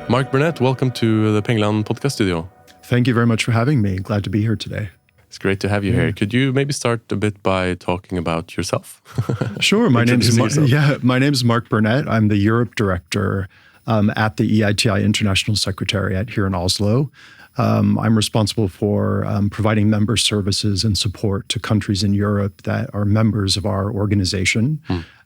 Mark Burnett, welcome to the Penguin podcast studio. Thank you very much for having me. Glad to be here today. It's great to have you here. Could you maybe start a bit by talking about yourself? Sure. My name's Mark Burnett. I'm the Europe Director at the EITI International Secretariat here in Oslo. I'm responsible for providing member services and support to countries in Europe that are members of our organization.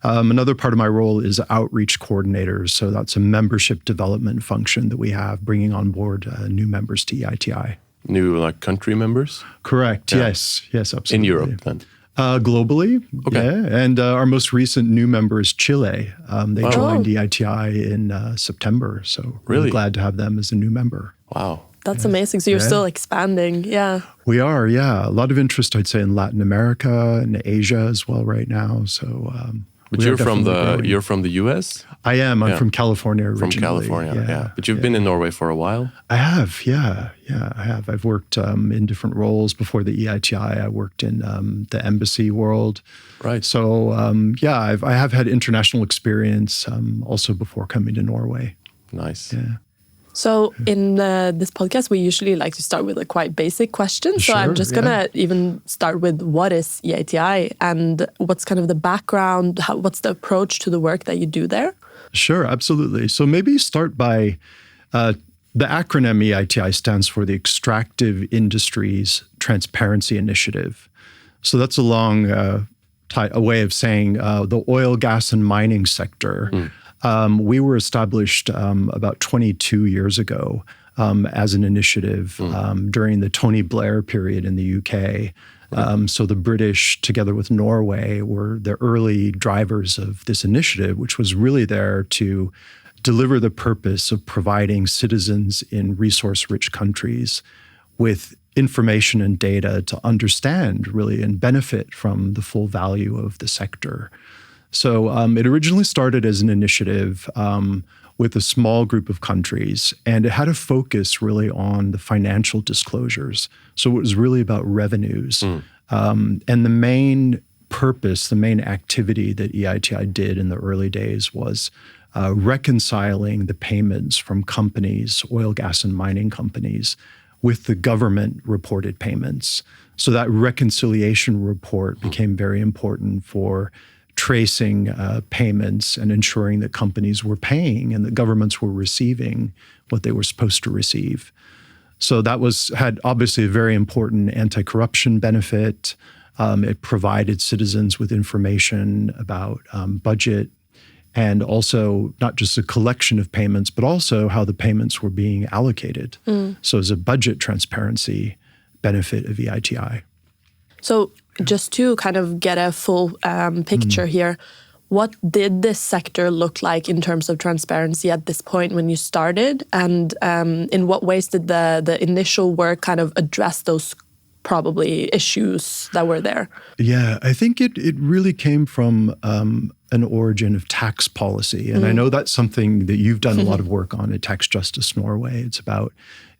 Another part of my role is outreach coordinator. So that's a membership development function that we have, bringing on board new members to EITI. New country members? Correct. Yeah. Yes, absolutely. In Europe then? Globally, okay. Yeah. And our most recent new member is Chile. They joined EITI in September. So really glad to have them as a new member. Wow. That's amazing. So you're still expanding. Yeah. We are, yeah. A lot of interest, I'd say, in Latin America and Asia as well right now. So, but you're from the US? I am. I'm from California originally. From California, yeah. But you've been in Norway for a while? I have, yeah, I have. I've worked in different roles before the EITI. I worked in the embassy world. Right. So, I have had international experience also before coming to Norway. Nice. Yeah. So in this podcast, we usually like to start with a quite basic question. So I'm just going to even start with what is EITI and what's kind of the background, what's the approach to the work that you do there? Sure, absolutely. So maybe start by the acronym EITI stands for the Extractive Industries Transparency Initiative. So that's a long a way of saying the oil, gas, and mining sector. We were established about 22 years ago as an initiative during the Tony Blair period in the UK. So the British, together with Norway, were the early drivers of this initiative, which was really there to deliver the purpose of providing citizens in resource-rich countries with information and data to understand really and benefit from the full value of the sector. So it originally started as an initiative with a small group of countries, and it had a focus really on the financial disclosures. So it was really about revenues. And the main purpose, the main activity that EITI did in the early days was reconciling the payments from companies, oil, gas, and mining companies, with the government reported payments. So that reconciliation report became very important for tracing payments and ensuring that companies were paying and that governments were receiving what they were supposed to receive. So that had obviously a very important anti-corruption benefit. It provided citizens with information about budget and also not just a collection of payments, but also how the payments were being allocated. So as a budget transparency benefit of EITI. So just to kind of get a full picture here, what did this sector look like in terms of transparency at this point when you started? And in what ways did the initial work kind of address those probably issues that were there? Yeah, I think it really came from an origin of tax policy. And I know that's something that you've done a lot of work on at Tax Justice Norway. It's about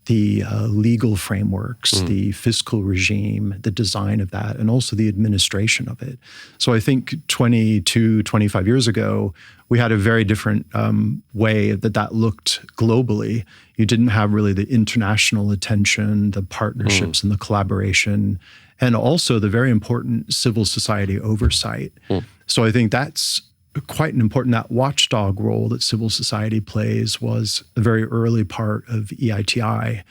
the legal frameworks, the fiscal regime, the design of that, and also the administration of it. So I think 25 years ago, we had a very different way that looked globally. You didn't have really the international attention, the partnerships and the collaboration, and also the very important civil society oversight. So I think that's quite an important, that watchdog role that civil society plays was a very early part of EITI.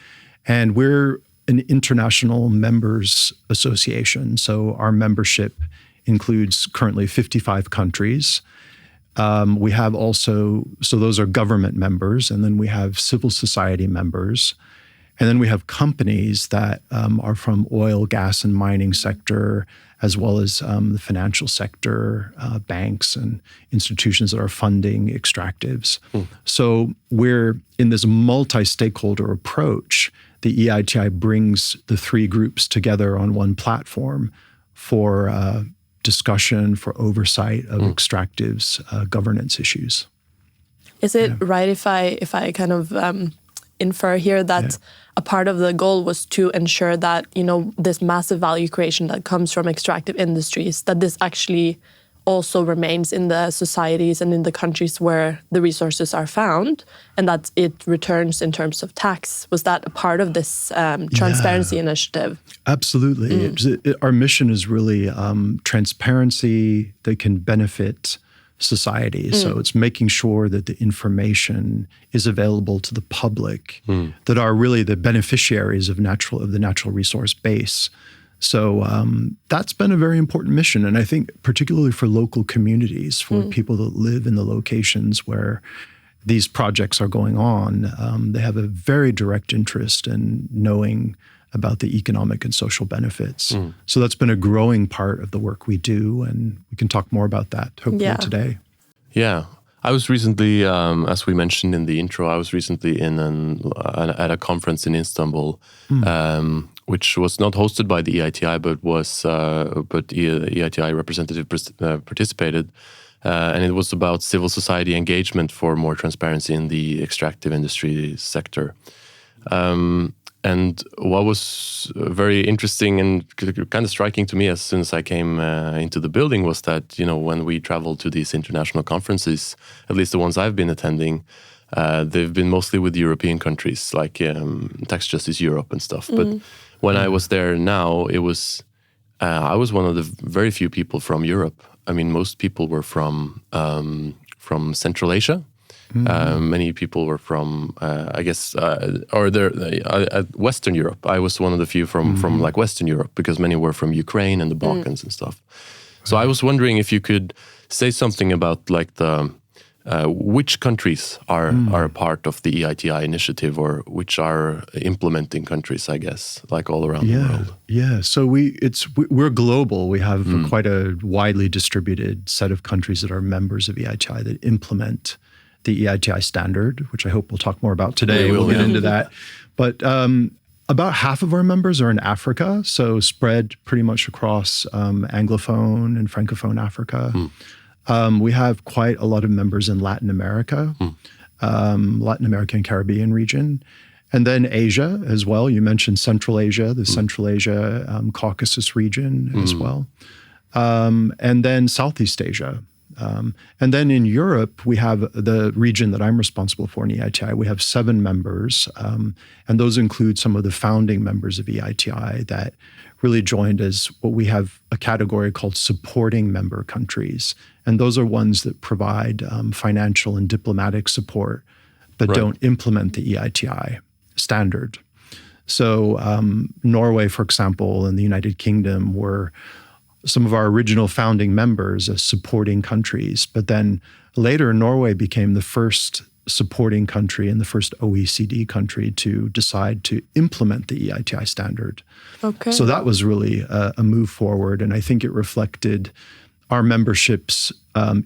And we're an international members association. So our membership includes currently 55 countries. We have also, so those are government members, and then we have civil society members. And then we have companies that are from oil, gas, and mining sector, as well as the financial sector, banks and institutions that are funding extractives. So we're in this multi-stakeholder approach. The EITI brings the three groups together on one platform for discussion, for oversight of extractives governance issues. Is it right if I kind of infer here that a part of the goal was to ensure that, you know, this massive value creation that comes from extractive industries, that this actually also remains in the societies and in the countries where the resources are found, and that it returns in terms of tax. Was that a part of this transparency initiative? Absolutely. Our mission is really transparency that can benefit society. So it's making sure that the information is available to the public that are really the beneficiaries of the natural resource base. So that's been a very important mission. And I think particularly for local communities, for people that live in the locations where these projects are going on, they have a very direct interest in knowing about the economic and social benefits. So that's been a growing part of the work we do, and we can talk more about that hopefully today. Yeah. I was recently, as we mentioned in the intro, I was recently at a conference in Istanbul, which was not hosted by the EITI, but EITI representative participated, and it was about civil society engagement for more transparency in the extractive industry sector. And what was very interesting and kind of striking to me as soon as I came into the building was that, when we travel to these international conferences, at least the ones I've been attending, they've been mostly with European countries like Tax Justice Europe and stuff. But when I was there now, I was one of the very few people from Europe. I mean, most people were from Central Asia. Many people were from, Western Europe. I was one of the few from like Western Europe, because many were from Ukraine and the Balkans and stuff. So I was wondering if you could say something about like which countries are a part of the EITI initiative, or which are implementing countries, I guess, like all around the world. Yeah. So we're global. We have quite a widely distributed set of countries that are members of EITI that implement the EITI standard, which I hope we'll talk more about today. We'll get into that. But about half of our members are in Africa, so spread pretty much across Anglophone and Francophone Africa. We have quite a lot of members in Latin America, Latin American and Caribbean region, and then Asia as well. You mentioned Central Asia, the Central Asia Caucasus region as well, and then Southeast Asia. And then in Europe, we have the region that I'm responsible for in EITI. We have 7 members, and those include some of the founding members of EITI that really joined as what we have a category called supporting member countries. And those are ones that provide financial and diplomatic support, but don't implement the EITI standard. So Norway, for example, and the United Kingdom were some of our original founding members as supporting countries. But then later, Norway became the first supporting country and the first OECD country to decide to implement the EITI standard. Okay. So that was really a move forward. And I think it reflected our membership's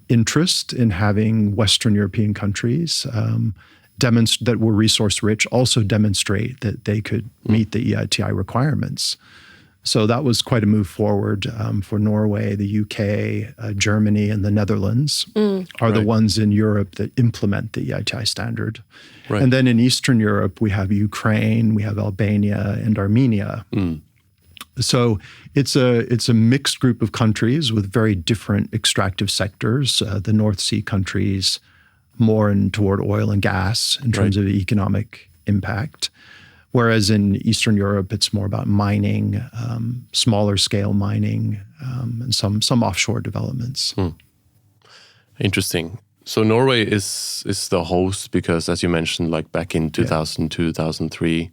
interest in having Western European countries that were resource rich also demonstrate that they could meet the EITI requirements. So that was quite a move forward for Norway, the UK, Germany, and the Netherlands are the ones in Europe that implement the EITI standard. Right. And then in Eastern Europe, we have Ukraine, we have Albania, and Armenia. So it's a mixed group of countries with very different extractive sectors. The North Sea countries more toward oil and gas in terms of economic impact. Whereas in Eastern Europe, it's more about mining, smaller scale mining, and some offshore developments. Interesting. So Norway is the host because, as you mentioned, like back in 2000, 2003,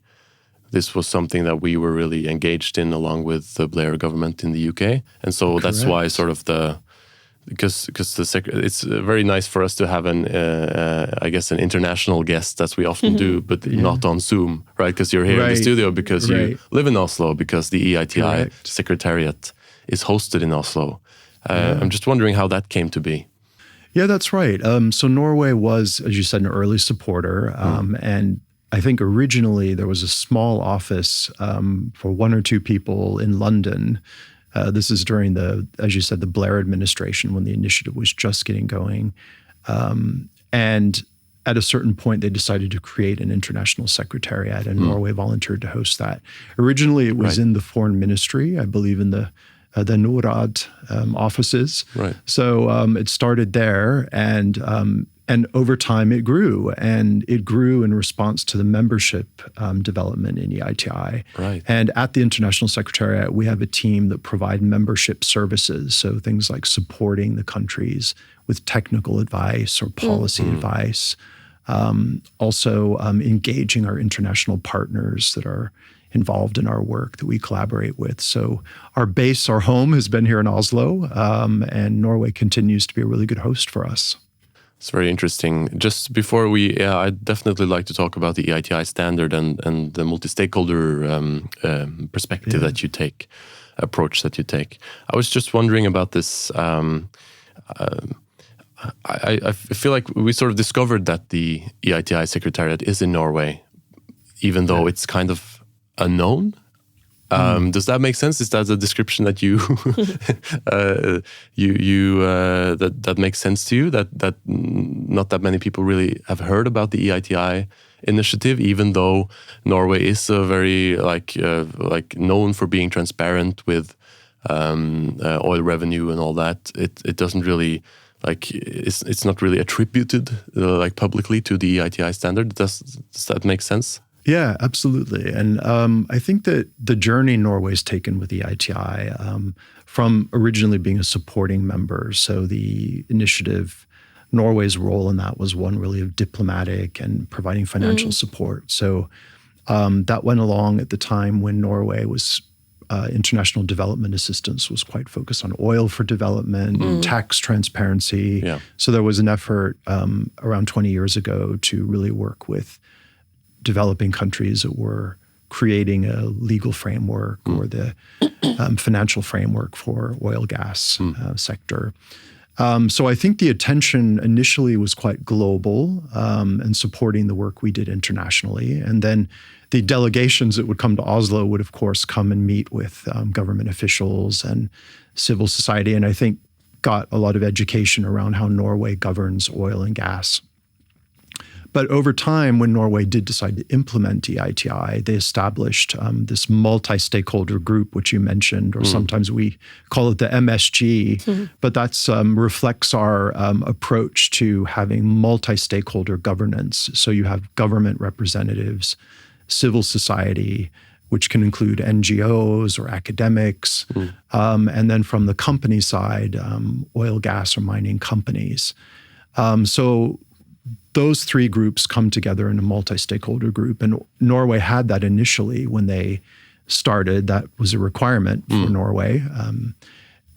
this was something that we were really engaged in along with the Blair government in the UK. And so that's why sort of because it's very nice for us to have an international guest, as we often do, but not on Zoom, right? Because you're here in the studio because you live in Oslo, because the EITI Secretariat is hosted in Oslo. I'm just wondering how that came to be. Yeah, that's right. So Norway was, as you said, an early supporter, and I think originally there was a small office for 1 or 2 people in London. This is during as you said, the Blair administration, when the initiative was just getting going. And at a certain point, they decided to create an international secretariat, and Norway volunteered to host that. Originally, it was in the foreign ministry, I believe in the the NORAD offices. Right. So it started there, and over time it grew, and it grew in response to the membership development in EITI. Right. And at the International Secretariat, we have a team that provide membership services, so things like supporting the countries with technical advice or policy advice, also engaging our international partners that are involved in our work that we collaborate with. So our base, our home has been here in Oslo, and Norway continues to be a really good host for us. It's very interesting. Just before I'd definitely like to talk about the EITI standard and the multi-stakeholder perspective that you take, approach that you take. I was just wondering about this. I feel like we sort of discovered that the EITI Secretariat is in Norway, even though it's kind of unknown. Does that make sense? Is that a description that you that makes sense to you? That not that many people really have heard about the EITI initiative, even though Norway is a very like known for being transparent with oil revenue and all that. It doesn't really it's not really attributed publicly to the EITI standard. Does that make sense? Yeah, absolutely. And I think that the journey Norway's taken with EITI, from originally being a supporting member, so the initiative, Norway's role in that was one really of diplomatic and providing financial support. So that went along at the time when Norway was international development assistance was quite focused on oil for development, tax transparency. Yeah. So there was an effort around 20 years ago to really work with developing countries that were creating a legal framework or the financial framework for oil gas sector. So I think the attention initially was quite global and supporting the work we did internationally. And then the delegations that would come to Oslo would, of course, come and meet with government officials and civil society, and I think got a lot of education around how Norway governs oil and gas. But over time, when Norway did decide to implement EITI, they established this multi-stakeholder group, which you mentioned, or sometimes we call it the MSG. But that's reflects our approach to having multi-stakeholder governance. So you have government representatives, civil society, which can include NGOs or academics, and then from the company side, oil, gas, or mining companies. So those three groups come together in a multi-stakeholder group. And Norway had that initially when they started. That was a requirement for Norway.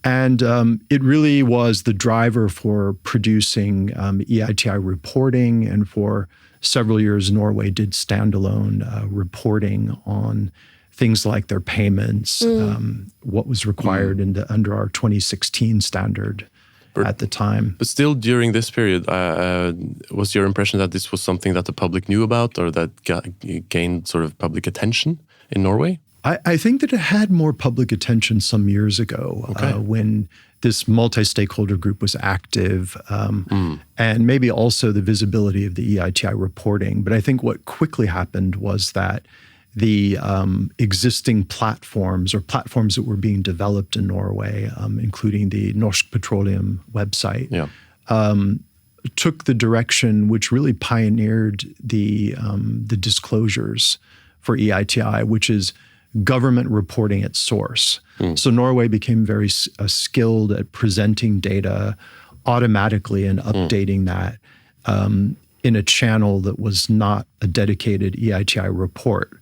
And it really was the driver for producing EITI reporting. And for several years, Norway did standalone reporting on things like their payments, what was required under our 2016 standard at the time. But still, during this period, was your impression that this was something that the public knew about or that gained sort of public attention in Norway? I think that it had more public attention some years ago when this multi-stakeholder group was active, and maybe also the visibility of the EITI reporting. But I think what quickly happened was that the existing platforms or platforms that were being developed in Norway, including the Norsk Petroleum website, took the direction which really pioneered the disclosures for EITI, which is government reporting at source. So Norway became very skilled at presenting data automatically and updating that in a channel that was not a dedicated EITI report.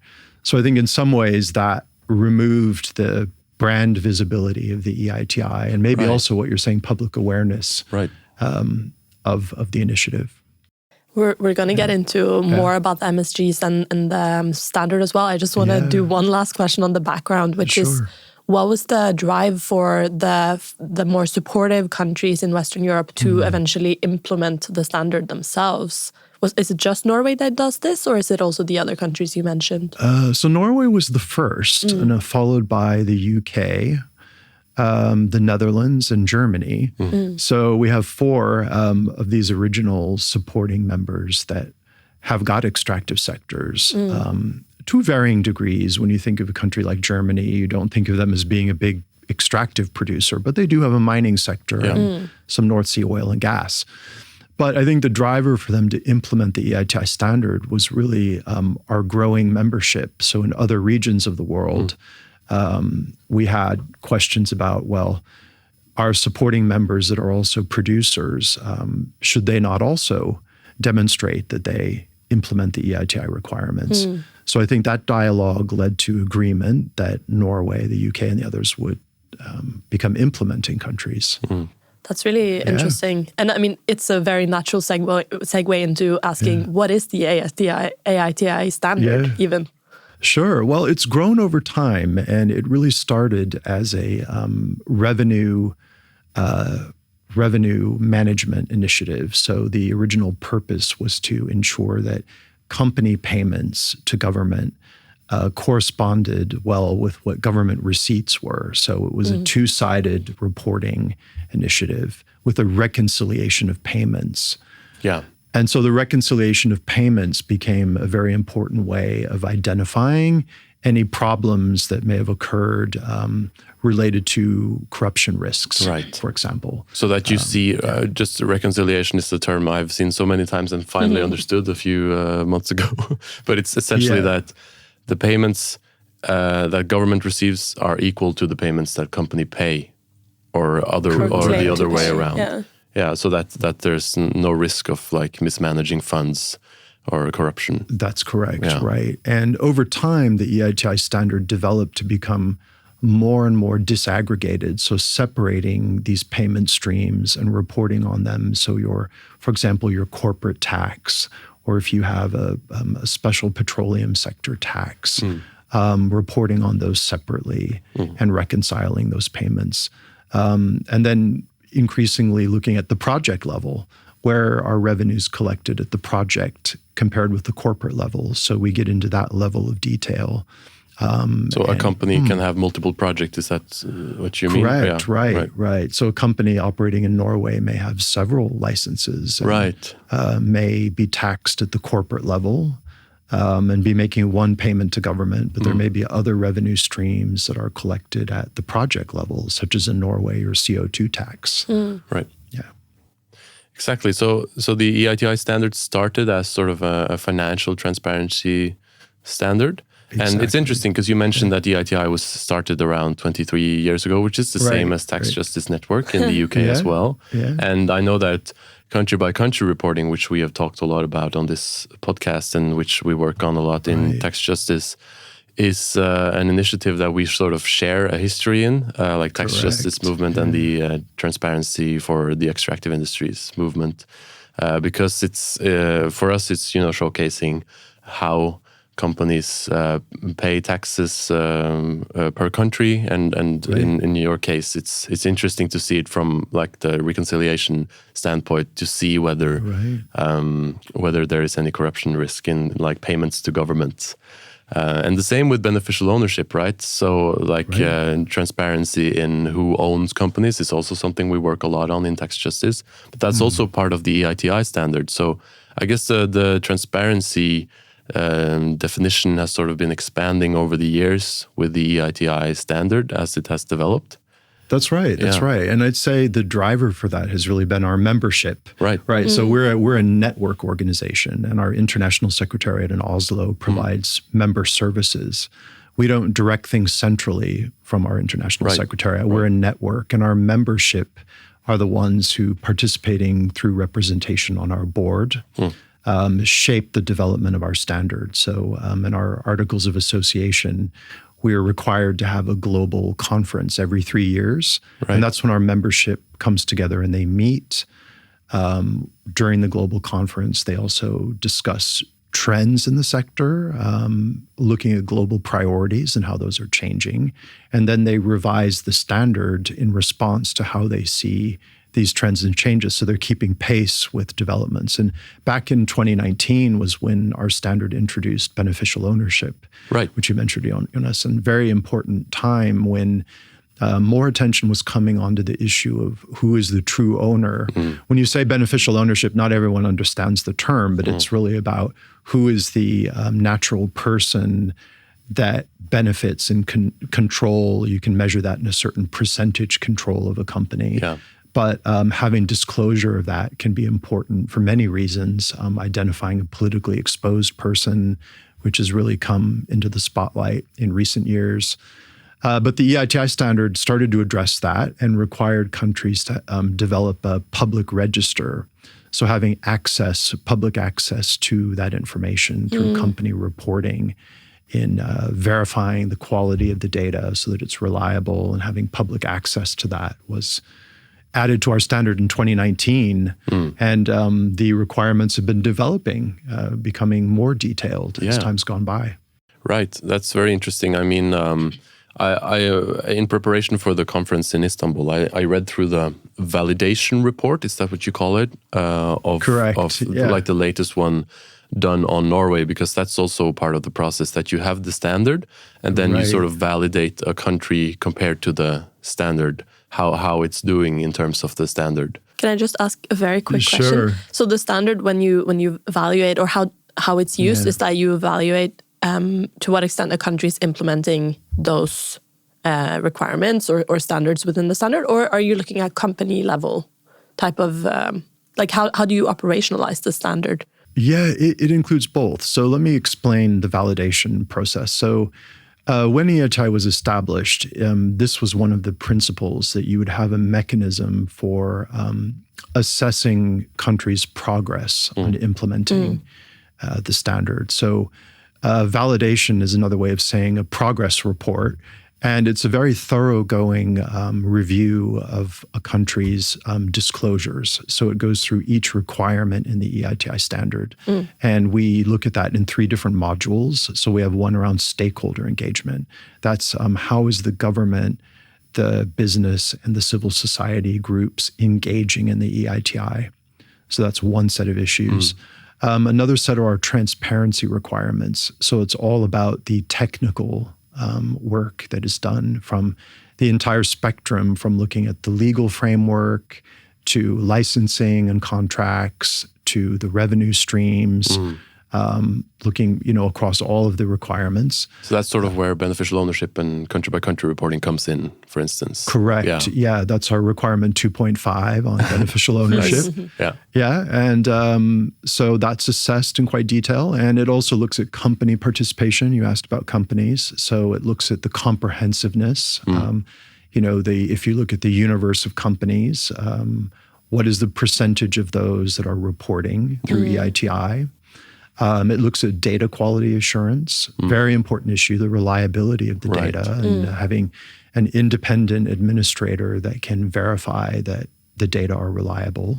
So I think in some ways that removed the brand visibility of the EITI and maybe also what you're saying, public awareness of the initiative. We're going to get into more about the MSGs and the standard as well. I just want to do one last question on the background, which is, what was the drive for the more supportive countries in Western Europe to eventually implement the standard themselves? Is it just Norway that does this, or is it also the other countries you mentioned? So Norway was the first, and followed by the UK, the Netherlands, and Germany. So we have 4 of these original supporting members that have got extractive sectors to varying degrees. When you think of a country like Germany, you don't think of them as being a big extractive producer, but they do have a mining sector and some North Sea oil and gas. But I think the driver for them to implement the EITI standard was really our growing membership. So in other regions of the world, we had questions about, well, our supporting members that are also producers, should they not also demonstrate that they implement the EITI requirements? So I think that dialogue led to agreement that Norway, the UK, and the others would become implementing countries. That's really interesting. And I mean, it's a very natural segue into asking, what is the AITI standard even? Sure. Well, it's grown over time, and it really started as a revenue management initiative. So the original purpose was to ensure that company payments to government corresponded well with what government receipts were. So it was a two-sided reporting initiative with a reconciliation of payments. Yeah. And so the reconciliation of payments became a very important way of identifying any problems that may have occurred related to corruption risks, for example. So that you see, just reconciliation is the term I've seen so many times and finally understood a few months ago. But it's essentially that the payments that government receives are equal to the payments that company pay, or the other way around. Yeah, so that there's no risk of like mismanaging funds or corruption. That's correct, right. And over time, the EITI standard developed to become more and more disaggregated, so separating these payment streams and reporting on them. So for example, your corporate tax, or if you have a special petroleum sector tax, reporting on those separately and reconciling those payments. And then increasingly looking at the project level, where are revenues collected at the project compared with the corporate level. So we get into that level of detail. So a company can have multiple projects, is that what you mean? Correct, right. So a company operating in Norway may have several licenses. And, may be taxed at the corporate level and be making one payment to government, but there may be other revenue streams that are collected at the project level, such as in Norway, or CO2 tax. Right. Yeah. Exactly. So the EITI standard started as sort of a financial transparency standard. Exactly. And it's interesting because you mentioned that EITI was started around 23 years ago, which is the same as Tax Justice Network in the UK as well. Yeah. And I know that country by country reporting, which we have talked a lot about on this podcast and which we work on a lot in Tax Justice, is an initiative that we sort of share a history in, like Tax Justice movement and the Transparency for the Extractive Industries movement, because it's for us it's showcasing how companies pay taxes per country, and in your case, it's interesting to see it from like the reconciliation standpoint, to see whether there is any corruption risk in like payments to governments. And the same with beneficial ownership, right? So like transparency in who owns companies is also something we work a lot on in Tax Justice, but that's also part of the EITI standard. So I guess the transparency definition has sort of been expanding over the years with the EITI standard as it has developed. That's right. And I'd say the driver for that has really been our membership. Right. So we're a network organization, and our international secretariat in Oslo provides member services. We don't direct things centrally from our international secretariat. We're a network, and our membership are the ones who, participating through representation on our board, shape the development of our standards. So in our Articles of Association, we are required to have a global conference every 3 years. And that's when our membership comes together and they meet. During the global conference, they also discuss trends in the sector, looking at global priorities and how those are changing. And then they revise the standard in response to how they see these trends and changes. So they're keeping pace with developments. And back in 2019 was when our standard introduced beneficial ownership, which you mentioned, Jonas, and very important time when more attention was coming onto the issue of who is the true owner. When you say beneficial ownership, not everyone understands the term, but it's really about who is the natural person that benefits and control, you can measure that in a certain percentage control of a company. Yeah. But having disclosure of that can be important for many reasons. Identifying a politically exposed person, which has really come into the spotlight in recent years. But the EITI standard started to address that and required countries to develop a public register. So having public access to that information through company reporting, in verifying the quality of the data so that it's reliable, and having public access to that was added to our standard in 2019. And the requirements have been developing, becoming more detailed as time's gone by. Right. That's very interesting. I mean, I in preparation for the conference in Istanbul, I read through the validation report. Is that what you call it? Correct. Like the latest one done on Norway, because that's also part of the process, that you have the standard and then you sort of validate a country compared to the standard, how it's doing in terms of the standard. Can I just ask a very quick question? So the standard, when you evaluate, or how it's used, is that you evaluate to what extent a country is implementing those requirements or standards within the standard, or are you looking at company level type of, like how do you operationalize the standard? Yeah, it includes both. So let me explain the validation process. So when EITI was established, this was one of the principles, that you would have a mechanism for assessing countries' progress on implementing the standard. So validation is another way of saying a progress report. And it's a very thoroughgoing review of a country's disclosures. So it goes through each requirement in the EITI standard. And we look at that in 3 different modules. So we have one around stakeholder engagement. That's how is the government, the business, and the civil society groups engaging in the EITI. So that's one set of issues. Another set are our transparency requirements. So it's all about the technical work that is done from the entire spectrum, from looking at the legal framework to licensing and contracts to the revenue streams, looking across all of the requirements. So that's sort of where beneficial ownership and country-by-country reporting comes in, for instance. Correct. Yeah, that's our requirement 2.5 on beneficial ownership. And so that's assessed in quite detail. And it also looks at company participation. You asked about companies. So it looks at the comprehensiveness. If you look at the universe of companies, what is the percentage of those that are reporting through EITI? It looks at data quality assurance, very important issue, the reliability of the data, and having an independent administrator that can verify that the data are reliable.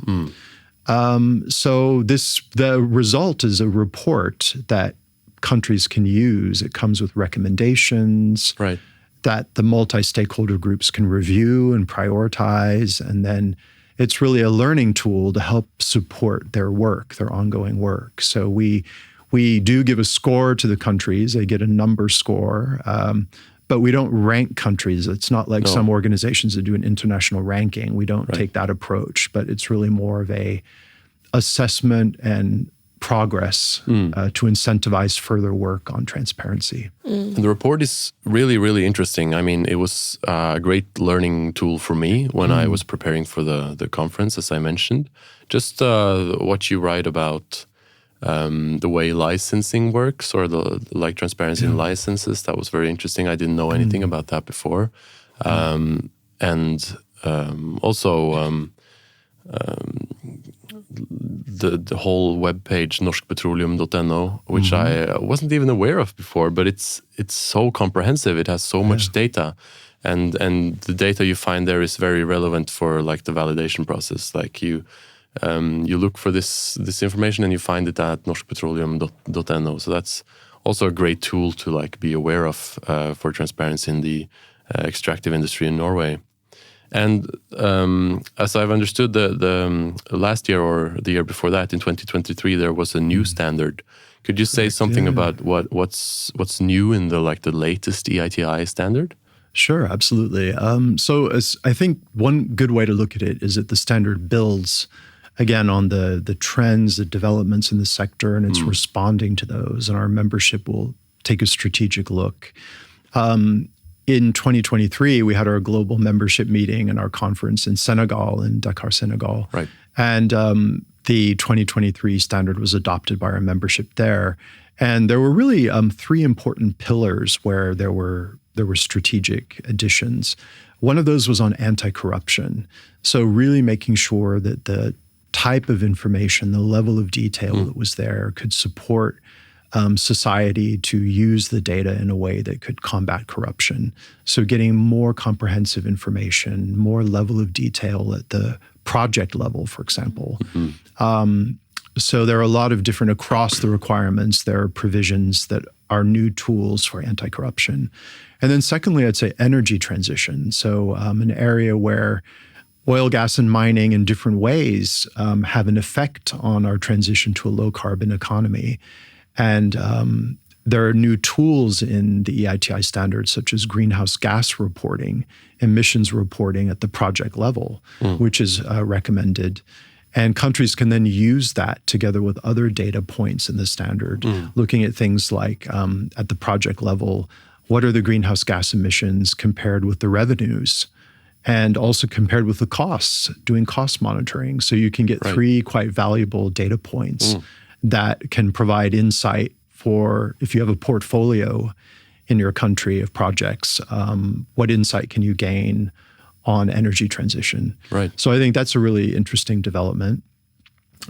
So the result is a report that countries can use. It comes with recommendations that the multi-stakeholder groups can review and prioritize, and then it's really a learning tool to help support their work, their ongoing work. So we do give a score to the countries. They get a number score, but we don't rank countries. It's not like some organizations that do an international ranking. We don't take that approach, but it's really more of a assessment and progress to incentivize further work on transparency. And the report is really, really interesting. I mean, it was a great learning tool for me when I was preparing for the conference, as I mentioned. Just what you write about the way licensing works, or like transparency in licenses, that was very interesting. I didn't know anything about that before. Also the whole webpage norskpetroleum.no, which I wasn't even aware of before, but it's so comprehensive. It has so much data, and the data you find there is very relevant for like the validation process. Like you look for this information and you find it at norskpetroleum.no. So that's also a great tool to like be aware of for transparency in the extractive industry in Norway. And as I've understood, the last year or the year before that, in 2023, there was a new standard. Could you say something about what's new in the latest EITI standard? Sure, absolutely. So I think one good way to look at it is that the standard builds, again, on the trends, the developments in the sector, and it's responding to those. And our membership will take a strategic look. In 2023, we had our global membership meeting and our conference in Senegal, in Dakar, Senegal. Right. And the 2023 standard was adopted by our membership there. And there were really 3 important pillars where there were strategic additions. One of those was on anti-corruption. So really making sure that the type of information, the level of detail that was there could support society to use the data in a way that could combat corruption. So getting more comprehensive information, more level of detail at the project level, for example. So there are a lot of different, across the requirements, there are provisions that are new tools for anti-corruption. And then secondly, I'd say energy transition. So an area where oil, gas, and mining in different ways have an effect on our transition to a low-carbon economy. And there are new tools in the EITI standards, such as greenhouse gas reporting, emissions reporting at the project level, which is recommended. And countries can then use that together with other data points in the standard, looking at things like at the project level, what are the greenhouse gas emissions compared with the revenues? And also compared with the costs, doing cost monitoring. So you can get 3 quite valuable data points that can provide insight for, if you have a portfolio in your country of projects, what insight can you gain on energy transition? Right. So I think that's a really interesting development.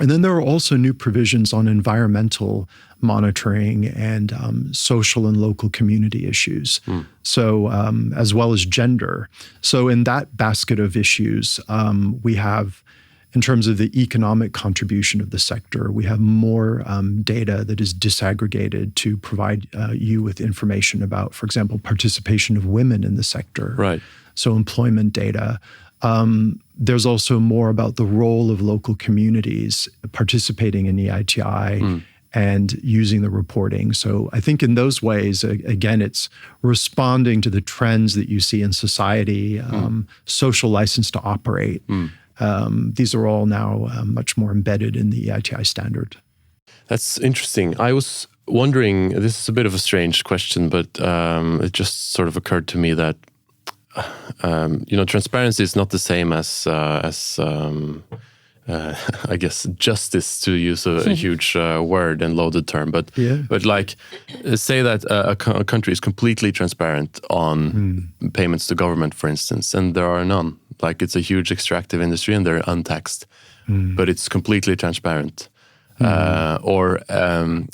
And then there are also new provisions on environmental monitoring and social and local community issues. So as well as gender. So in that basket of issues, we have, in terms of the economic contribution of the sector, we have more data that is disaggregated to provide you with information about, for example, participation of women in the sector. Right. So employment data. There's also more about the role of local communities participating in EITI and using the reporting. So I think in those ways, again, it's responding to the trends that you see in society, social license to operate. These are all now much more embedded in the EITI standard. That's interesting. I was wondering, this is a bit of a strange question, but it just sort of occurred to me that transparency is not the same as I guess justice, to use a huge word and loaded term. But like, say that a country is completely transparent on payments to government, for instance, and there are none. Like, it's a huge extractive industry and they're untaxed, but it's completely transparent. Or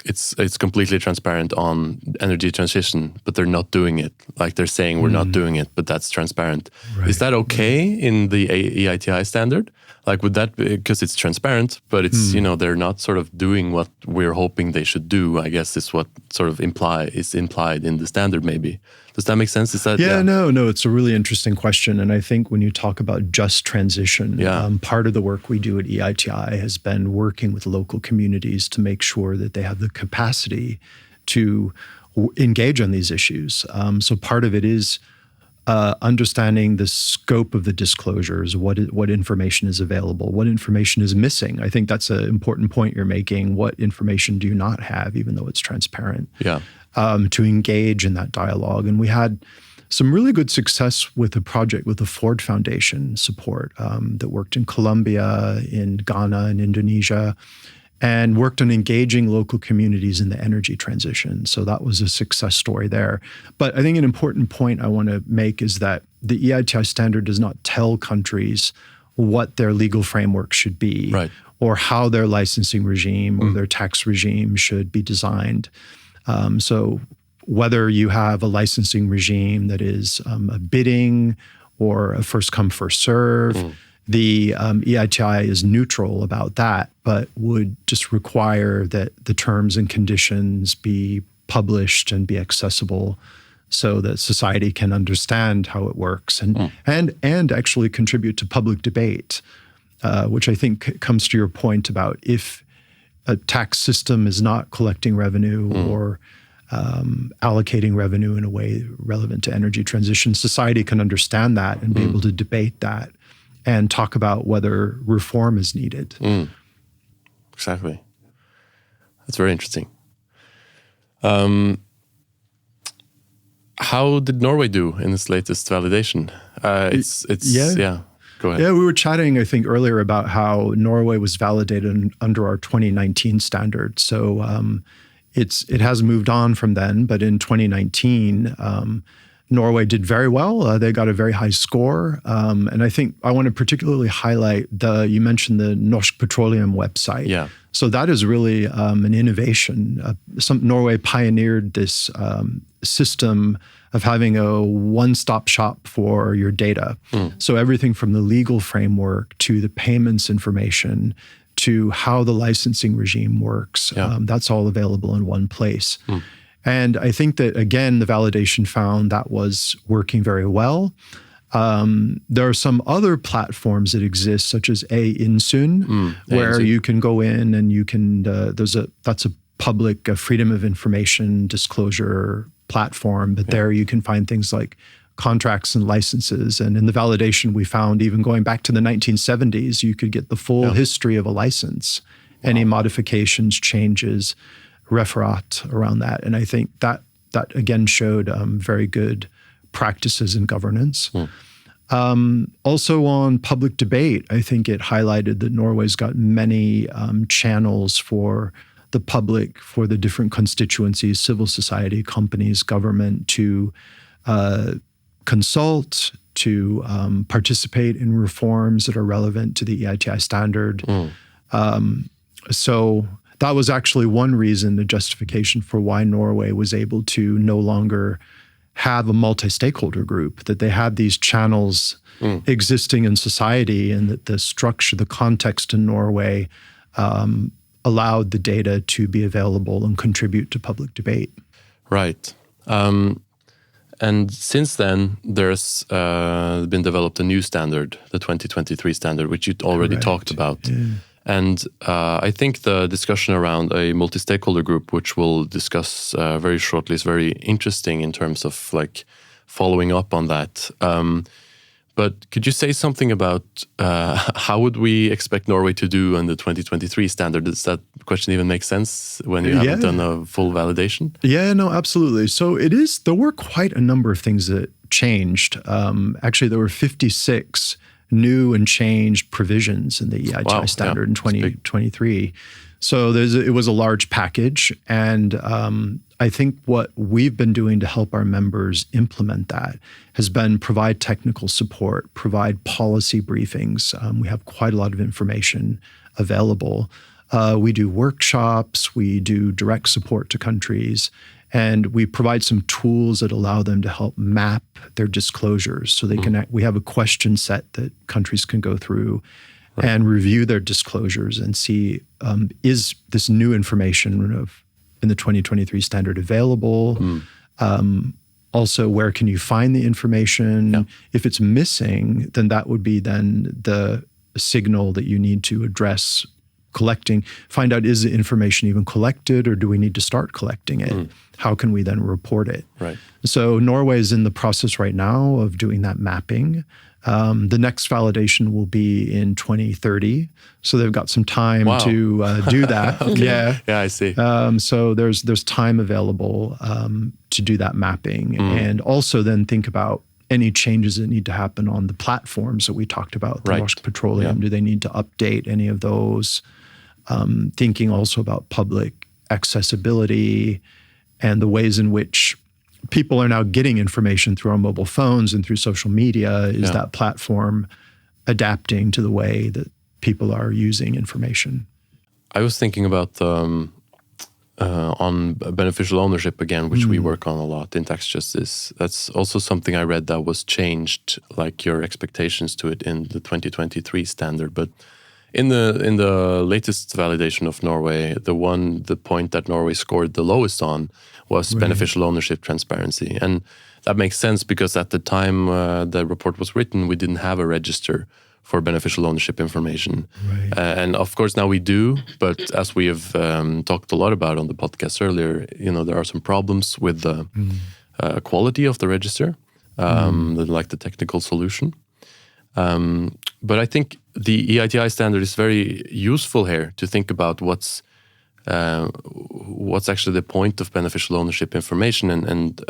it's completely transparent on energy transition, but they're not doing it. Like, they're saying we're not doing it, but that's transparent. Right. Is that okay in the EITI standard? Like, would that be, because it's transparent, but it's, they're not sort of doing what we're hoping they should do, I guess is what sort of is implied in the standard, maybe. Does that make sense? Is that No, it's a really interesting question. And I think when you talk about just transition, part of the work we do at EITI has been working with local communities to make sure that they have the capacity to engage on these issues. So part of it is understanding the scope of the disclosures, what information is available, what information is missing. I think that's an important point you're making. What information do you not have, even though it's transparent? Yeah. To engage in that dialogue. And we had some really good success with a project with the Ford Foundation support that worked in Colombia, in Ghana, and Indonesia, and worked on engaging local communities in the energy transition. So that was a success story there. But I think an important point I want to make is that the EITI standard does not tell countries what their legal framework should be, right, or how their licensing regime or their tax regime should be designed. So whether you have a licensing regime that is a bidding or a first come, first serve, the EITI is neutral about that, but would just require that the terms and conditions be published and be accessible so that society can understand how it works and actually contribute to public debate, which I think comes to your point about if a tax system is not collecting revenue or allocating revenue in a way relevant to energy transition, society can understand that and be able to debate that and talk about whether reform is needed. Exactly. That's very interesting. how did Norway do in its latest validation? Go ahead. Yeah, we were chatting, I think, earlier about how Norway was validated under our 2019 standard. So it has moved on from then, but in 2019, Norway did very well. They got a very high score. And I think I want to particularly highlight you mentioned the Norsk Petroleum website. Yeah. So that is really an innovation. Norway pioneered this system of having a one-stop shop for your data. So everything from the legal framework to the payments information to how the licensing regime works, that's all available in one place. And I think that, again, the validation found that was working very well. There are some other platforms that exist, such as Insun, where you can go in and you can, that's a public freedom of information disclosure platform, but there you can find things like contracts and licenses. And in the validation, we found even going back to the 1970s, you could get the full history of a license, any modifications, changes, referat around that. And I think that again showed very good practices in governance. Also on public debate, I think it highlighted that Norway's got many channels for the public, for the different constituencies, civil society, companies, government to consult, to participate in reforms that are relevant to the EITI standard. So that was actually one reason, the justification for why Norway was able to no longer have a multi-stakeholder group, that they had these channels existing in society, and that the structure, the context in Norway allowed the data to be available and contribute to public debate. Right. And since then, there's been developed a new standard, the 2023 standard, which you already talked about. Yeah. And I think the discussion around a multi-stakeholder group, which we'll discuss very shortly, is very interesting in terms of like following up on that. But could you say something about how would we expect Norway to do on the 2023 standard? Does that question even make sense when you haven't done a full validation? Yeah, no, absolutely. So there were quite a number of things that changed. Actually, there were 56 new and changed provisions in the EITI standard in 2023. So it was a large package. And I think what we've been doing to help our members implement that has been provide technical support, provide policy briefings. We have quite a lot of information available. We do workshops, we do direct support to countries, and we provide some tools that allow them to help map their disclosures. So they can. We have a question set that countries can go through and review their disclosures and see, is this new information in the 2023 standard available? Also, where can you find the information? Yeah. If it's missing, then that would be then the signal that you need to address collecting, find out, is the information even collected, or do we need to start collecting it? How can we then report it? Right. So Norway is in the process right now of doing that mapping. The next validation will be in 2030. So they've got some time to do that. Okay. Yeah, I see. So there's time available to do that mapping, and also then think about any changes that need to happen on the platforms that we talked about, the Norsk Petroleum. Do they need to update any of those? Thinking also about public accessibility and the ways in which people are now getting information through our mobile phones and through social media. Is that platform adapting to the way that people are using information? I was thinking about on beneficial ownership again, which we work on a lot in tax justice. That's also something I read that was changed, like your expectations to it in the 2023 standard. But in the latest validation of Norway, the point that Norway scored the lowest on was beneficial ownership transparency. And that makes sense because at the time the report was written, we didn't have a register for beneficial ownership information. And of course now we do, but as we have talked a lot about on the podcast earlier, there are some problems with the quality of the register, like the technical solution. But I think the EITI standard is very useful here to think about what's actually the point of beneficial ownership information, and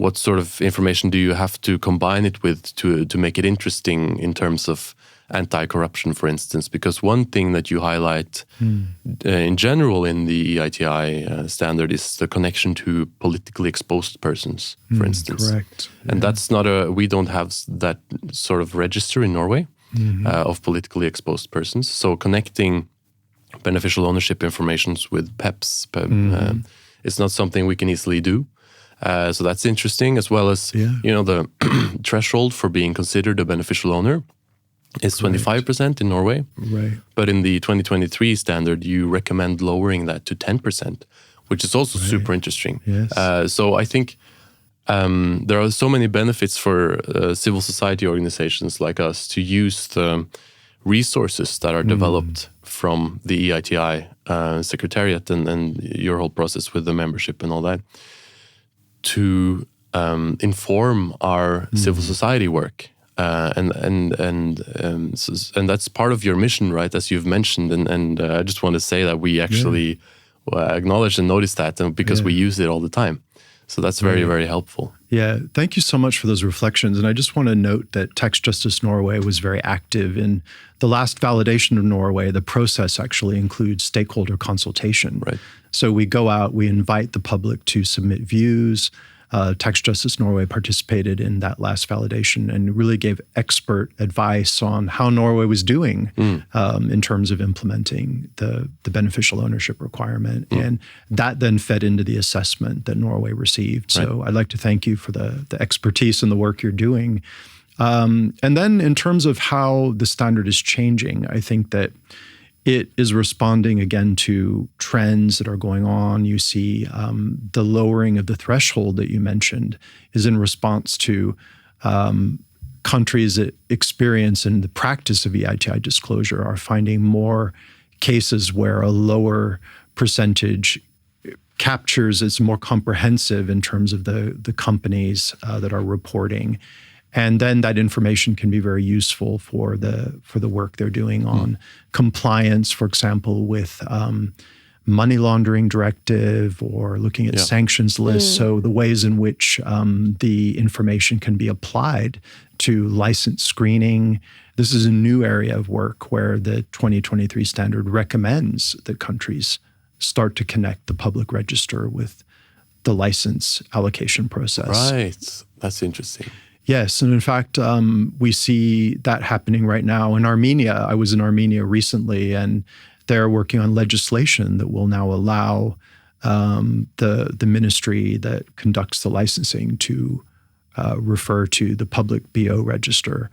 what sort of information do you have to combine it with to make it interesting in terms of anti-corruption, for instance? Because one thing that you highlight in general in the EITI standard is the connection to politically exposed persons, for instance. Correct. And that's not we don't have that sort of register in Norway of politically exposed persons. So connecting beneficial ownership informations with PEPs is not something we can easily do. So that's interesting, as well as the threshold for being considered a beneficial owner is 25% in Norway. Right. But in the 2023 standard, you recommend lowering that to 10%, which is also super interesting. Yes. So I think there are so many benefits for civil society organizations like us to use the resources that are developed from the EITI Secretariat and your whole process with the membership and all that to inform our civil society work. And that's part of your mission, right? As you've mentioned, and I just want to say that we actually acknowledge and notice that, because we use it all the time. So that's very, very helpful. Yeah, thank you so much for those reflections. And I just want to note that Tax Justice Norway was very active in the last validation of Norway. The process actually includes stakeholder consultation. Right. So we go out, we invite the public to submit views. Tax Justice Norway participated in that last validation and really gave expert advice on how Norway was doing in terms of implementing the beneficial ownership requirement. And that then fed into the assessment that Norway received. So I'd like to thank you for the expertise and the work you're doing. And then in terms of how the standard is changing, I think that it is responding again to trends that are going on. You see the lowering of the threshold that you mentioned is in response to countries that experience and the practice of EITI disclosure are finding more cases where a lower percentage captures, it's more comprehensive in terms of the companies that are reporting. And then that information can be very useful for the work they're doing on compliance, for example, with money laundering directive or looking at sanctions lists. So the ways in which the information can be applied to license screening. This is a new area of work where the 2023 standard recommends that countries start to connect the public register with the license allocation process. Right. That's interesting. Yes, and in fact, we see that happening right now in Armenia. I was in Armenia recently, and they're working on legislation that will now allow the ministry that conducts the licensing to refer to the public BO register.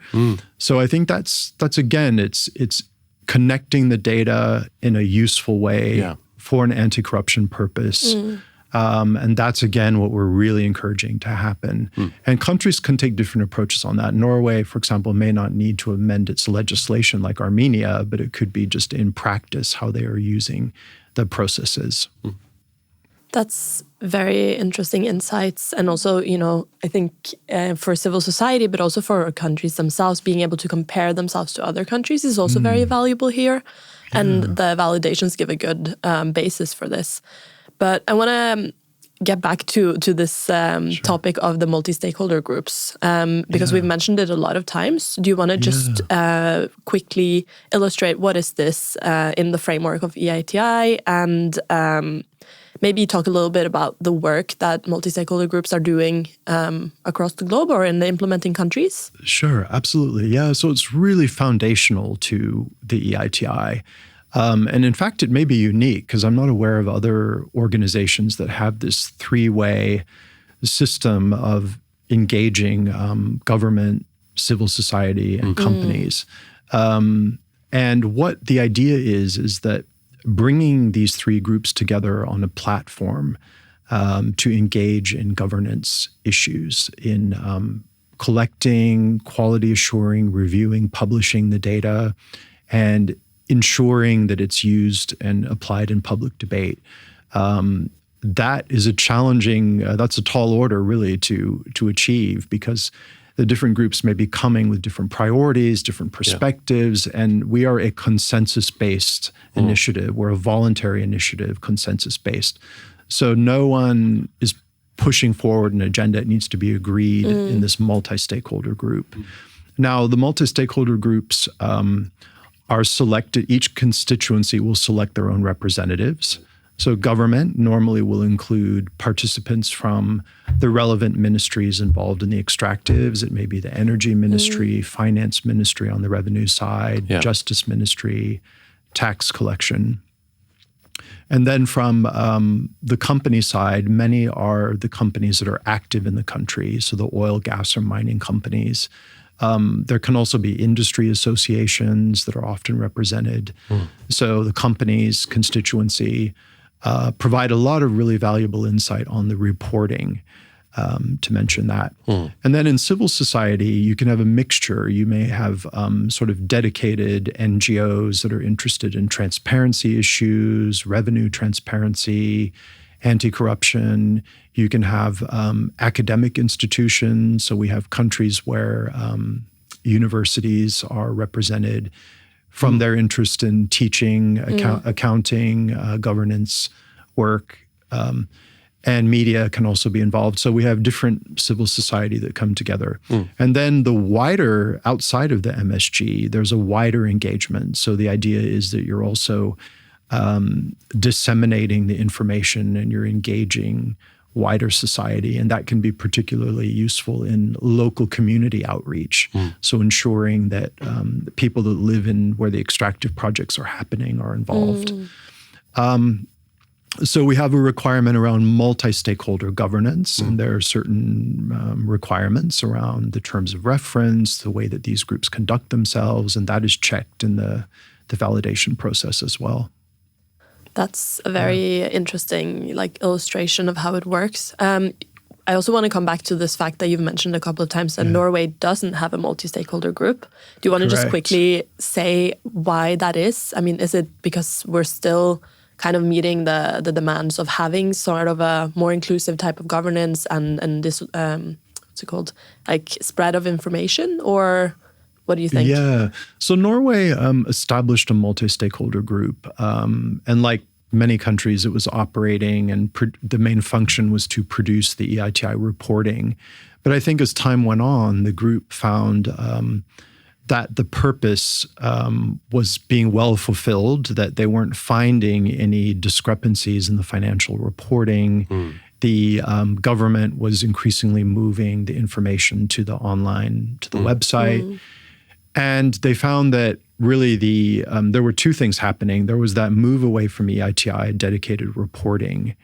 So I think that's again, it's connecting the data in a useful way for an anti-corruption purpose. And that's, again, what we're really encouraging to happen. And countries can take different approaches on that. Norway, for example, may not need to amend its legislation like Armenia, but it could be just in practice how they are using the processes. That's very interesting insights. And also, I think for civil society, but also for countries themselves, being able to compare themselves to other countries is also very valuable here. And the validations give a good basis for this. But I want to get back to this topic of the multi-stakeholder groups, because we've mentioned it a lot of times. Do you want to just quickly illustrate what is this in the framework of EITI, and maybe talk a little bit about the work that multi-stakeholder groups are doing across the globe or in the implementing countries? Sure, absolutely. Yeah, so it's really foundational to the EITI. And in fact, it may be unique because I'm not aware of other organizations that have this three-way system of engaging government, civil society, and companies. And what the idea is that bringing these three groups together on a platform to engage in governance issues, in collecting, quality assuring, reviewing, publishing the data, and ensuring that it's used and applied in public debate. That is a challenging, that's a tall order really to achieve, because the different groups may be coming with different priorities, different perspectives, and we are a consensus-based initiative. We're a voluntary initiative, consensus-based. So no one is pushing forward an agenda, it needs to be agreed in this multi-stakeholder group. Now, the multi-stakeholder groups are selected. Each constituency will select their own representatives. So government normally will include participants from the relevant ministries involved in the extractives. It may be the energy ministry, finance ministry on the revenue side, justice ministry, tax collection. And then from the company side, many are the companies that are active in the country, so the oil, gas, or mining companies. There can also be industry associations that are often represented. So the company's constituency provide a lot of really valuable insight on the reporting, to mention that. And then in civil society, you can have a mixture. You may have sort of dedicated NGOs that are interested in transparency issues, revenue transparency, anti-corruption. You can have academic institutions. So we have countries where universities are represented from their interest in teaching, accounting, governance work, and media can also be involved. So we have different civil society that come together. And then the wider, outside of the MSG, there's a wider engagement. So the idea is that you're also disseminating the information and you're engaging wider society, and that can be particularly useful in local community outreach. So ensuring that the people that live in where the extractive projects are happening are involved. So we have a requirement around multi-stakeholder governance, and there are certain requirements around the terms of reference, the way that these groups conduct themselves, and that is checked in the validation process as well. That's a very interesting illustration of how it works. I also want to come back to this fact that you've mentioned a couple of times that Norway doesn't have a multi-stakeholder group. Do you want to just quickly say why that is? I mean, is it because we're still kind of meeting the demands of having sort of a more inclusive type of governance and this, what's it called, spread of information, or what do you think? Yeah, so Norway established a multi-stakeholder group, and like many countries, it was operating, and the main function was to produce the EITI reporting. But I think as time went on, the group found that the purpose was being well fulfilled, that they weren't finding any discrepancies in the financial reporting. The government was increasingly moving the information to the website. And they found that really there were two things happening. There was that move away from EITI, dedicated reporting,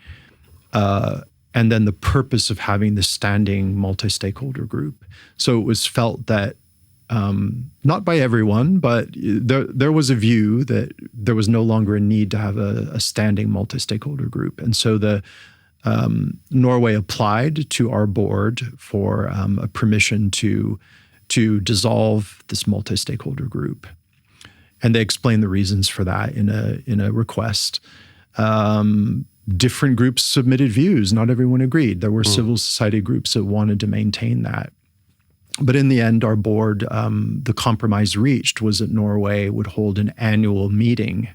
and then the purpose of having the standing multi-stakeholder group. So it was felt that not by everyone, but there was a view that there was no longer a need to have a standing multi-stakeholder group. And so Norway applied to our board for a permission to dissolve this multi-stakeholder group. And they explained the reasons for that in a request. Different groups submitted views. Not everyone agreed. There were civil society groups that wanted to maintain that. But in the end, our board, the compromise reached was that Norway would hold an annual meeting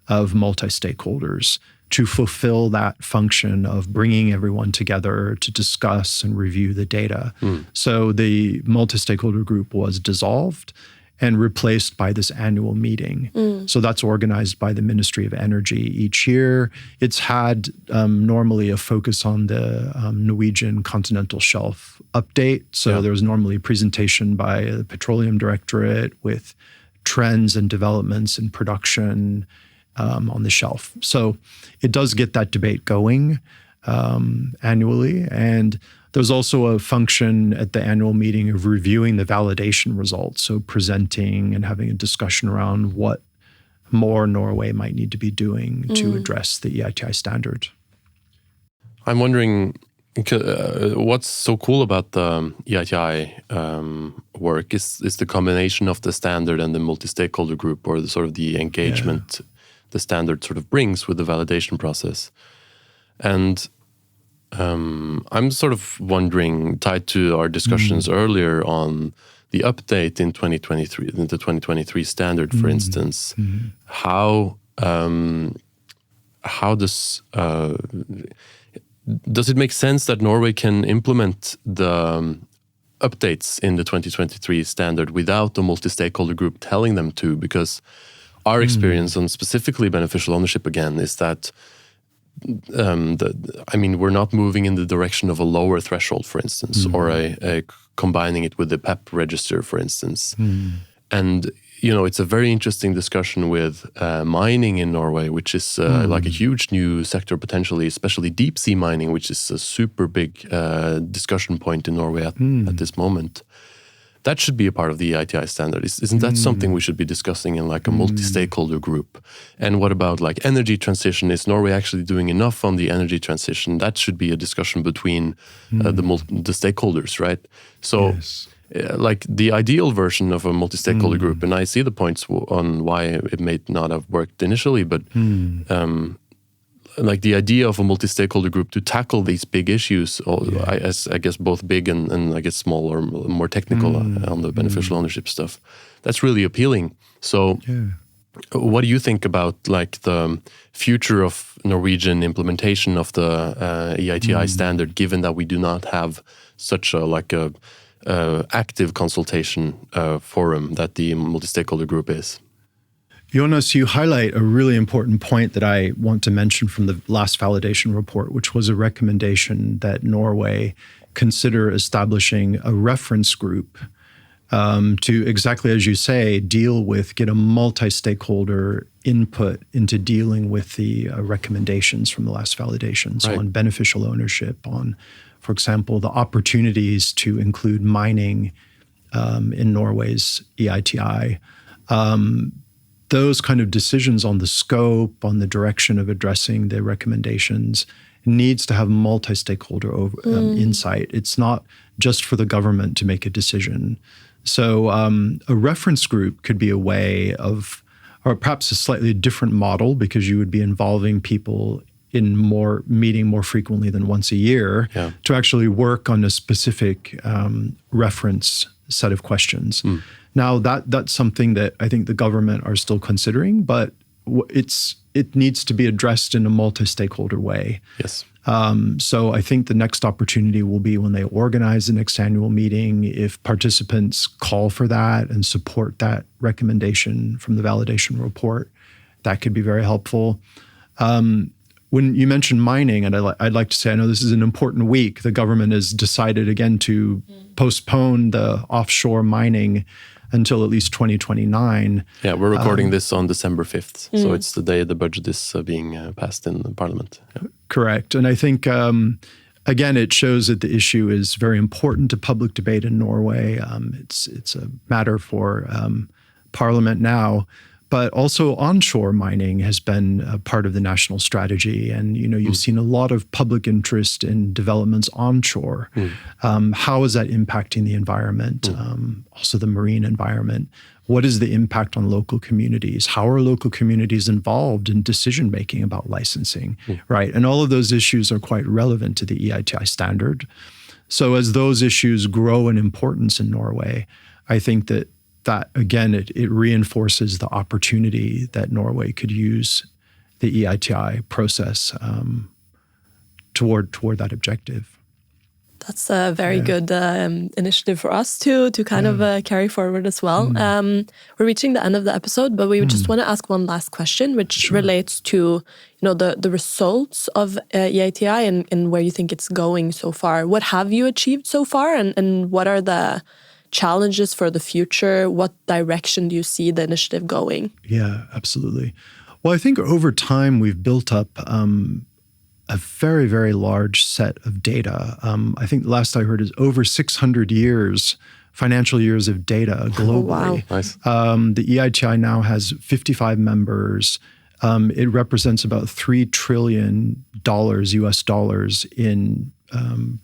of multi-stakeholders to fulfill that function of bringing everyone together to discuss and review the data. So the multi-stakeholder group was dissolved and replaced by this annual meeting. So that's organized by the Ministry of Energy each year. It's had normally a focus on the Norwegian continental shelf update. So there was normally a presentation by the Petroleum Directorate with trends and developments in production on the shelf. So it does get that debate going annually. And there's also a function at the annual meeting of reviewing the validation results, so presenting and having a discussion around what more Norway might need to be doing to address the EITI standard. I'm wondering, what's so cool about the EITI work is the combination of the standard and the multi-stakeholder group, or the sort of the engagement the standard sort of brings with the validation process. And I'm sort of wondering, tied to our discussions earlier on the update in 2023, in the 2023 standard, for instance, how does does it make sense that Norway can implement the updates in the 2023 standard without the multi-stakeholder group telling them to? Because our experience on specifically beneficial ownership again is that we're not moving in the direction of a lower threshold, for instance, or a combining it with the PEP register, for instance. And it's a very interesting discussion with mining in Norway, which is like a huge new sector potentially, especially deep sea mining, which is a super big discussion point in Norway at this moment. That should be a part of the EITI standard. Isn't that something we should be discussing in like a multi-stakeholder group? And what about like energy transition? Is Norway actually doing enough on the energy transition? That should be a discussion between the stakeholders, right? So like the ideal version of a multi-stakeholder group, and I see the points on why it may not have worked initially, but like the idea of a multi-stakeholder group to tackle these big issues, I guess both big and I guess small or more technical on the beneficial ownership stuff, that's really appealing. So what do you think about like the future of Norwegian implementation of the EITI standard, given that we do not have such a active consultation forum that the multi-stakeholder group is? Jonas, you highlight a really important point that I want to mention from the last validation report, which was a recommendation that Norway consider establishing a reference group to, exactly as you say, get a multi-stakeholder input into dealing with the recommendations from the last validation. So on beneficial ownership, on, for example, the opportunities to include mining in Norway's EITI. Those kind of decisions on the scope, on the direction of addressing the recommendations needs to have multi-stakeholder insight. It's not just for the government to make a decision. So a reference group could be a way of, or perhaps a slightly different model, because you would be involving people in meeting more frequently than once a year to actually work on a specific reference set of questions. Now, that's something that I think the government are still considering, but it needs to be addressed in a multi-stakeholder way. Yes. So I think the next opportunity will be when they organize the next annual meeting, if participants call for that and support that recommendation from the validation report, that could be very helpful. When you mentioned mining, and I'd like to say, I know this is an important week, the government has decided again to postpone the offshore mining until at least 2029. Yeah, we're recording this on December 5th, so it's the day the budget is being passed in the parliament. Yeah. Correct. And I think, again, it shows that the issue is very important to public debate in Norway. It's a matter for parliament now. But also onshore mining has been a part of the national strategy. And, you've seen a lot of public interest in developments onshore. How is that impacting the environment? Also the marine environment. What is the impact on local communities? How are local communities involved in decision-making about licensing, right? And all of those issues are quite relevant to the EITI standard. So as those issues grow in importance in Norway, I think that again, it reinforces the opportunity that Norway could use the EITI process toward that objective. That's a very good initiative for us to kind of carry forward as well. We're reaching the end of the episode, but we just want to ask one last question, which relates to the results of EITI and where you think it's going so far. What have you achieved so far, and what are the challenges for the future? What direction do you see the initiative going? Yeah, absolutely. Well, I think over time we've built up a very, very large set of data. I think the last I heard is over 600 financial years of data globally. Oh, wow. Nice. The EITI now has 55 members. It represents about $3 trillion US dollars in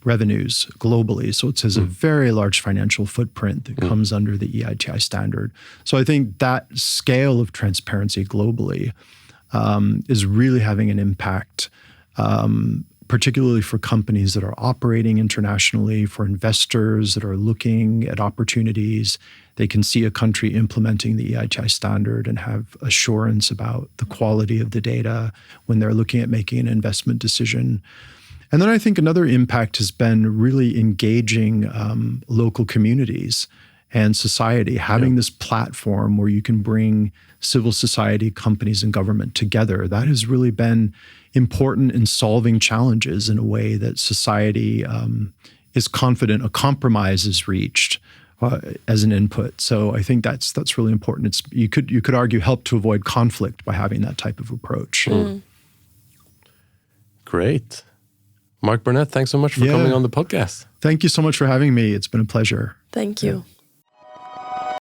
revenues globally. So it has a very large financial footprint that comes under the EITI standard. So I think that scale of transparency globally is really having an impact, particularly for companies that are operating internationally, for investors that are looking at opportunities. They can see a country implementing the EITI standard and have assurance about the quality of the data when they're looking at making an investment decision. And then I think another impact has been really engaging local communities and society, having this platform where you can bring civil society, companies, and government together. That has really been important in solving challenges in a way that society is confident a compromise is reached as an input. So I think that's really important. It's you could argue help to avoid conflict by having that type of approach. Great. Mark Burnett, thanks so much for coming on the podcast. Thank you so much for having me. It's been a pleasure. Thank you. Yeah.